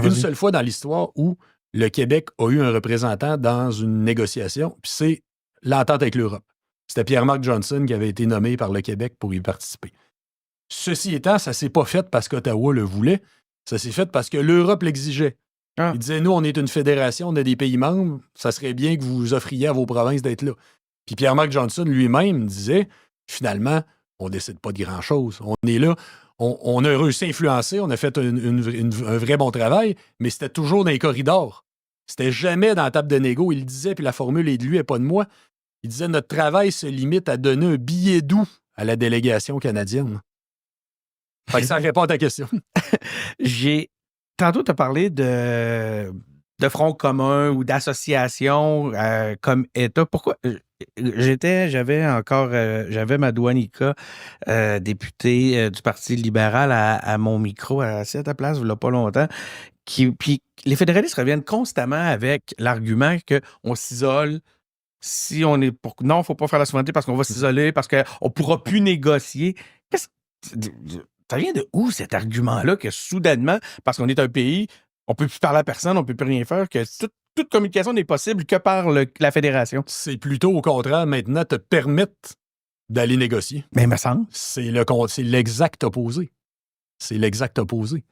une seule fois dans l'histoire où le Québec a eu un représentant dans une négociation, puis c'est l'entente avec l'Europe. C'était Pierre-Marc Johnson qui avait été nommé par le Québec pour y participer. Ceci étant, ça ne s'est pas fait parce qu'Ottawa le voulait, ça s'est fait parce que l'Europe l'exigeait. Ah. Il disait, nous, on est une fédération, on a des pays membres, ça serait bien que vous offriez à vos provinces d'être là. Puis Pierre-Marc Johnson lui-même disait, finalement, on ne décide pas de grand-chose. On est là, on a réussi à influencer, on a fait un vrai bon travail, mais c'était toujours dans les corridors. C'était jamais dans la table de négo. Il le disait, puis la formule est de lui et pas de moi. Il disait, notre travail se limite à donner un billet doux à la délégation canadienne. Fait que ça répond à ta question. Tantôt, tu as parlé de front commun ou d'association comme État. Pourquoi? J'avais ma Douanica, députée du Parti libéral à mon micro, à ta place, il n'y a pas longtemps. Puis les fédéralistes reviennent constamment avec l'argument qu'on s'isole. Si on est pour. Non, il ne faut pas faire la souveraineté parce qu'on va s'isoler, parce qu'on ne pourra plus négocier. Ça vient de où cet argument-là que soudainement, parce qu'on est un pays, on ne peut plus parler à personne, on ne peut plus rien faire, que toute communication n'est possible que par la fédération? C'est plutôt au contraire, maintenant, te permettre d'aller négocier. Mais il me semble. C'est l'exact opposé. C'est l'exact opposé.